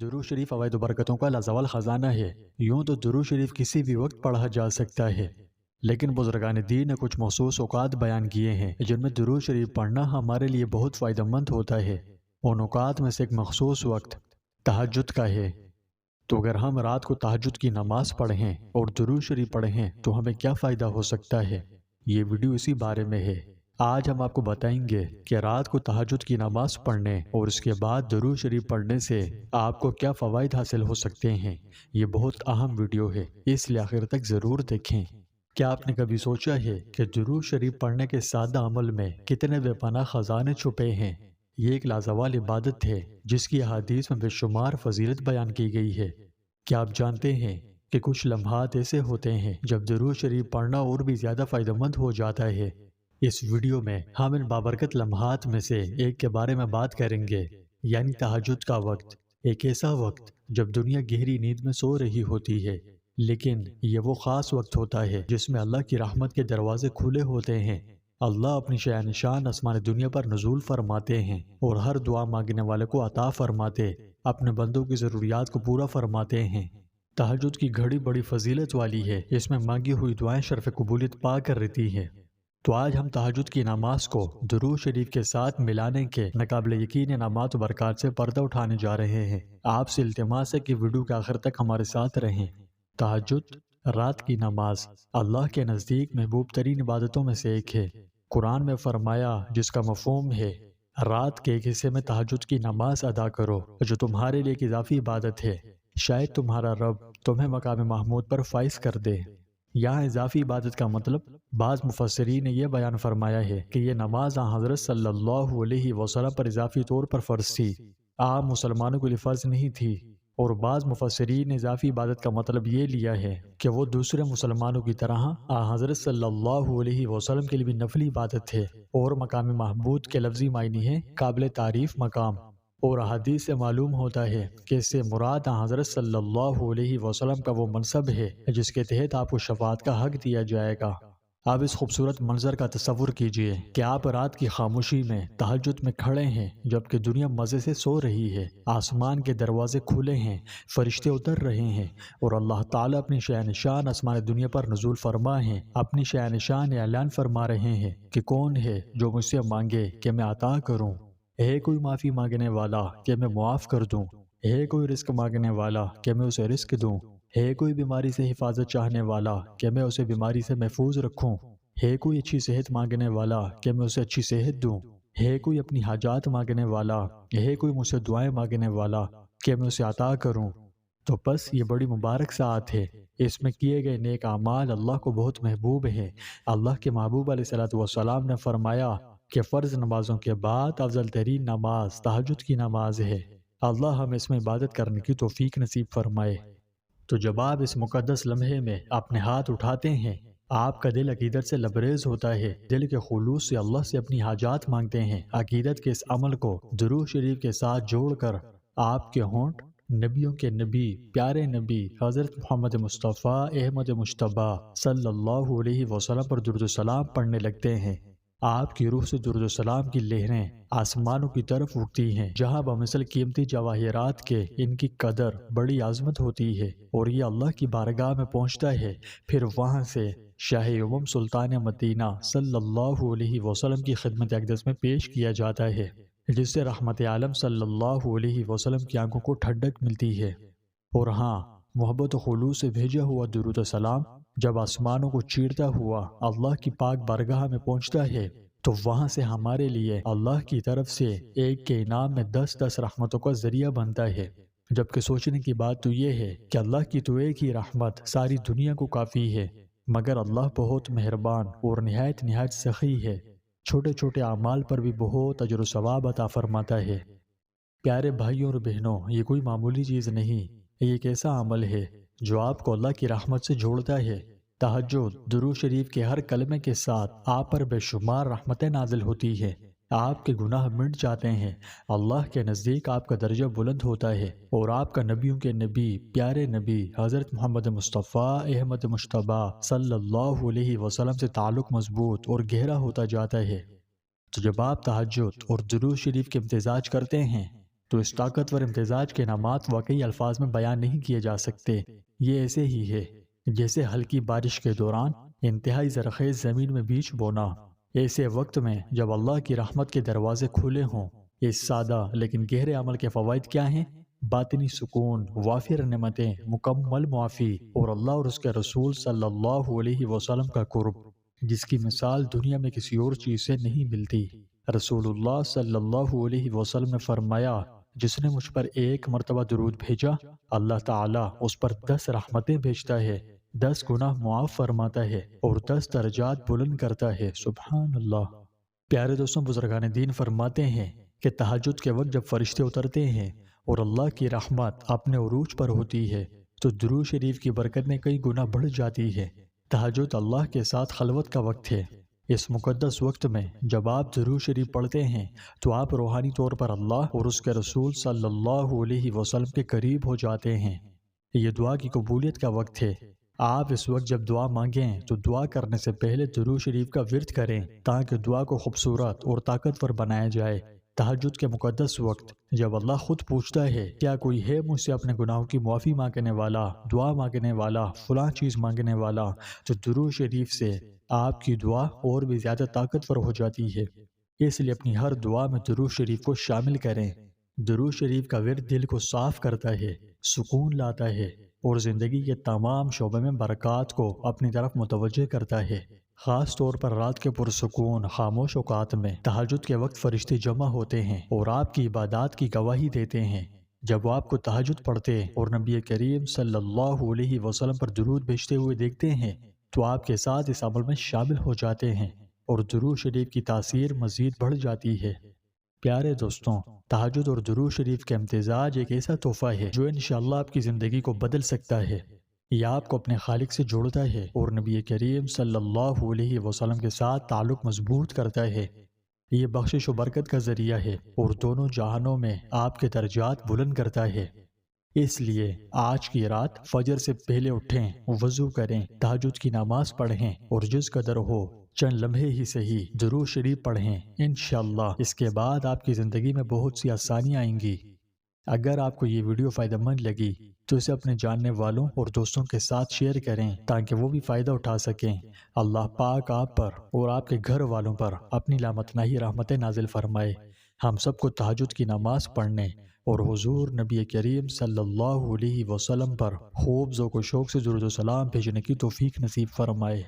درود شریف فوائد و برکتوں کا لازوال خزانہ ہے۔ یوں تو درود شریف کسی بھی وقت پڑھا جا سکتا ہے، لیکن بزرگان دین نے کچھ مخصوص اوقات بیان کیے ہیں جن میں درود شریف پڑھنا ہمارے لیے بہت فائدہ مند ہوتا ہے۔ ان اوقات میں سے ایک مخصوص وقت تہجد کا ہے۔ تو اگر ہم رات کو تہجد کی نماز پڑھیں اور درود شریف پڑھیں تو ہمیں کیا فائدہ ہو سکتا ہے، یہ ویڈیو اسی بارے میں ہے۔ آج ہم آپ کو بتائیں گے کہ رات کو تہجد کی نماز پڑھنے اور اس کے بعد درود شریف پڑھنے سے آپ کو کیا فوائد حاصل ہو سکتے ہیں۔ یہ بہت اہم ویڈیو ہے، اس لیے آخر تک ضرور دیکھیں۔ کیا آپ نے کبھی سوچا ہے کہ درود شریف پڑھنے کے سادہ عمل میں کتنے بے پناہ خزانے چھپے ہیں؟ یہ ایک لازوال عبادت ہے جس کی احادیث میں بے شمار فضیلت بیان کی گئی ہے۔ کیا آپ جانتے ہیں کہ کچھ لمحات ایسے ہوتے ہیں جب درود شریف پڑھنا اور بھی زیادہ فائدہ مند ہو جاتا ہے؟ اس ویڈیو میں ہم ان بابرکت لمحات میں سے ایک کے بارے میں بات کریں گے، یعنی تہجد کا وقت۔ ایک ایسا وقت جب دنیا گہری نیند میں سو رہی ہوتی ہے، لیکن یہ وہ خاص وقت ہوتا ہے جس میں اللہ کی رحمت کے دروازے کھلے ہوتے ہیں۔ اللہ اپنی شأن آسمان دنیا پر نزول فرماتے ہیں اور ہر دعا مانگنے والے کو عطا فرماتے، اپنے بندوں کی ضروریات کو پورا فرماتے ہیں۔ تہجد کی گھڑی بڑی فضیلت والی ہے، اس میں مانگی ہوئی دعائیں شرف قبولیت پا کر رہتی ہیں۔ تو آج ہم تہجد کی نماز کو درود شریف کے ساتھ ملانے کے ناقابل یقین انعامات و برکات سے پردہ اٹھانے جا رہے ہیں۔ آپ سے التماس ہے کہ ویڈیو کے آخر تک ہمارے ساتھ رہیں۔ تہجد، رات کی نماز، اللہ کے نزدیک محبوب ترین عبادتوں میں سے ایک ہے۔ قرآن میں فرمایا، جس کا مفہوم ہے رات کے ایک حصے میں تہجد کی نماز ادا کرو جو تمہارے لیے ایک اضافی عبادت ہے، شاید تمہارا رب تمہیں مقام محمود پر فائز کر دے۔ یہاں اضافی عبادت کا مطلب بعض مفسرین نے یہ بیان فرمایا ہے کہ یہ نماز حضرت صلی اللہ علیہ وسلم پر اضافی طور پر فرض تھی، عام مسلمانوں کے لیے فرض نہیں تھی۔ اور بعض مفسرین نے اضافی عبادت کا مطلب یہ لیا ہے کہ وہ دوسرے مسلمانوں کی طرح حضرت صلی اللہ علیہ وسلم کے لیے بھی نفلی عبادت ہے، اور مقام محمود کے لفظی معنی ہے قابل تعریف مقام۔ اور احادیث سے معلوم ہوتا ہے کہ اس سے مراد حضرت صلی اللہ علیہ وسلم کا وہ منصب ہے جس کے تحت آپ کو شفاعت کا حق دیا جائے گا۔ آپ اس خوبصورت منظر کا تصور کیجئے کہ آپ رات کی خاموشی میں تہجد میں کھڑے ہیں جبکہ دنیا مزے سے سو رہی ہے، آسمان کے دروازے کھلے ہیں، فرشتے اتر رہے ہیں اور اللہ تعالیٰ اپنی شان آسمان دنیا پر نزول فرما ہے، اپنی شان اعلان فرما رہے ہیں کہ کون ہے جو مجھ سے مانگے کہ میں عطا کروں، ہے کوئی معافی مانگنے والا کہ میں معاف کر دوں، ہے کوئی رزق مانگنے والا کہ میں اسے رزق دوں، ہے کوئی بیماری سے حفاظت چاہنے والا کہ میں اسے بیماری سے محفوظ رکھوں، ہے کوئی اچھی صحت مانگنے والا کہ میں اسے اچھی صحت دوں، ہے کوئی اپنی حاجات مانگنے والا، ہے کوئی مجھ سے دعائیں مانگنے والا کہ میں اسے عطا کروں۔ تو بس یہ بڑی مبارک ساعت ہے، اس میں کیے گئے نیک اعمال اللہ کو بہت محبوب ہیں۔ اللہ کے محبوب علیہ السلام نے فرمایا کہ فرض نمازوں کے بعد افضل ترین نماز تہجد کی نماز ہے۔ اللہ ہمیں اس میں عبادت کرنے کی توفیق نصیب فرمائے۔ تو جب آپ اس مقدس لمحے میں اپنے ہاتھ اٹھاتے ہیں، آپ کا دل عقیدت سے لبریز ہوتا ہے، دل کے خلوص سے اللہ سے اپنی حاجات مانگتے ہیں۔ عقیدت کے اس عمل کو درود شریف کے ساتھ جوڑ کر آپ کے ہونٹ نبیوں کے نبی، پیارے نبی حضرت محمد مصطفیٰ احمد مجتبیٰ صلی اللہ علیہ وسلم پر درود و سلام پڑھنے لگتے ہیں۔ آپ کی روح سے درود و سلام کی لہریں آسمانوں کی طرف اٹھتی ہیں، جہاں بمثل قیمتی جواہرات کے ان کی قدر بڑی عظمت ہوتی ہے، اور یہ اللہ کی بارگاہ میں پہنچتا ہے۔ پھر وہاں سے شاہ امم سلطان مدینہ صلی اللہ علیہ وسلم کی خدمت اقدس میں پیش کیا جاتا ہے، جس سے رحمت عالم صلی اللہ علیہ وسلم کی آنکھوں کو ٹھنڈک ملتی ہے۔ اور ہاں، محبت و خلوص سے بھیجا ہوا درود و سلام جب آسمانوں کو چیرتا ہوا اللہ کی پاک بارگاہ میں پہنچتا ہے تو وہاں سے ہمارے لیے اللہ کی طرف سے ایک کے انعام میں 10 رحمتوں کا ذریعہ بنتا ہے۔ جبکہ سوچنے کی بات تو یہ ہے کہ اللہ کی تو ایک ہی رحمت ساری دنیا کو کافی ہے، مگر اللہ بہت مہربان اور نہایت سخی ہے، چھوٹے چھوٹے اعمال پر بھی بہت اجر و ثواب عطا فرماتا ہے۔ پیارے بھائیوں اور بہنوں، یہ کوئی معمولی چیز نہیں، یہ ایک ایسا عمل ہے جو آپ کو اللہ کی رحمت سے جوڑتا ہے۔ تہجد، درود شریف کے ہر کلمے کے ساتھ آپ پر بے شمار رحمتیں نازل ہوتی ہیں، آپ کے گناہ مٹ جاتے ہیں، اللہ کے نزدیک آپ کا درجہ بلند ہوتا ہے، اور آپ کا نبیوں کے نبی، پیارے نبی حضرت محمد مصطفیٰ احمد مجتبیٰ صلی اللہ علیہ وسلم سے تعلق مضبوط اور گہرا ہوتا جاتا ہے۔ تو جب آپ تہجد اور درود شریف کے امتزاج کرتے ہیں تو اس طاقتور امتزاج کے انعامات واقعی الفاظ میں بیان نہیں کیے جا سکتے۔ یہ ایسے ہی ہے جیسے ہلکی بارش کے دوران انتہائی زرخیز زمین میں بیج بونا۔ ایسے وقت میں جب اللہ کی رحمت کے دروازے کھلے ہوں، اس سادہ لیکن گہرے عمل کے فوائد کیا ہیں؟ باطنی سکون، وافر نعمتیں، مکمل معافی، اور اللہ اور اس کے رسول صلی اللہ علیہ وسلم کا قرب، جس کی مثال دنیا میں کسی اور چیز سے نہیں ملتی۔ رسول اللہ صلی اللہ علیہ وسلم نے فرمایا، جس نے مجھ پر ایک مرتبہ درود بھیجا، اللہ تعالیٰ اس پر 10 رحمتیں بھیجتا ہے، 10 گناہ معاف فرماتا ہے اور 10 درجات بلند کرتا ہے۔ سبحان اللہ۔ پیارے دوستوں، بزرگان دین فرماتے ہیں کہ تہجد کے وقت جب فرشتے اترتے ہیں اور اللہ کی رحمت اپنے عروج پر ہوتی ہے تو درود شریف کی برکت میں کئی گنا بڑھ جاتی ہے۔ تہجد اللہ کے ساتھ خلوت کا وقت ہے۔ اس مقدس وقت میں جب آپ درود شریف پڑھتے ہیں تو آپ روحانی طور پر اللہ اور اس کے رسول صلی اللہ علیہ وسلم کے قریب ہو جاتے ہیں۔ یہ دعا کی قبولیت کا وقت ہے۔ آپ اس وقت جب دعا مانگیں تو دعا کرنے سے پہلے درود شریف کا ورد کریں تاکہ دعا کو خوبصورت اور طاقتور بنایا جائے۔ تہجد کے مقدس وقت جب اللہ خود پوچھتا ہے، کیا کوئی ہے مجھ سے اپنے گناہوں کی معافی مانگنے والا، دعا مانگنے والا، فلاں چیز مانگنے والا، تو درود شریف سے آپ کی دعا اور بھی زیادہ طاقتور ہو جاتی ہے۔ اس لیے اپنی ہر دعا میں درود شریف کو شامل کریں۔ درود شریف کا ورد دل کو صاف کرتا ہے، سکون لاتا ہے اور زندگی کے تمام شعبے میں برکات کو اپنی طرف متوجہ کرتا ہے۔ خاص طور پر رات کے پرسکون خاموش اوقات میں تہجد کے وقت فرشتے جمع ہوتے ہیں اور آپ کی عبادات کی گواہی دیتے ہیں۔ جب وہ آپ کو تہجد پڑھتے اور نبی کریم صلی اللہ علیہ وسلم پر درود بھیجتے ہوئے دیکھتے ہیں تو آپ کے ساتھ اس عمل میں شامل ہو جاتے ہیں اور درود شریف کی تاثیر مزید بڑھ جاتی ہے۔ پیارے دوستوں، تہجد اور درود شریف کا امتزاج ایک ایسا تحفہ ہے جو انشاءاللہ آپ کی زندگی کو بدل سکتا ہے۔ یہ آپ کو اپنے خالق سے جوڑتا ہے اور نبی کریم صلی اللہ علیہ وسلم کے ساتھ تعلق مضبوط کرتا ہے۔ یہ بخشش و برکت کا ذریعہ ہے اور دونوں جہانوں میں آپ کے درجات بلند کرتا ہے۔ اس لیے آج کی رات فجر سے پہلے اٹھیں، وضو کریں، تہجد کی نماز پڑھیں اور جس قدر ہو چند لمحے ہی صحیح درود شریف پڑھیں۔ انشاءاللہ اس کے بعد آپ کی زندگی میں بہت سی آسانیاں آئیں گی۔ اگر آپ کو یہ ویڈیو فائدہ مند لگی تو اسے اپنے جاننے والوں اور دوستوں کے ساتھ شیئر کریں تاکہ وہ بھی فائدہ اٹھا سکیں۔ اللہ پاک آپ پر اور آپ کے گھر والوں پر اپنی لامتناہی رحمتیں نازل فرمائے۔ ہم سب کو تہجد کی نماز پڑھنے اور حضور نبی کریم صلی اللہ علیہ وسلم پر خوب ذوق و شوق سے درود و سلام بھیجنے کی توفیق نصیب فرمائے۔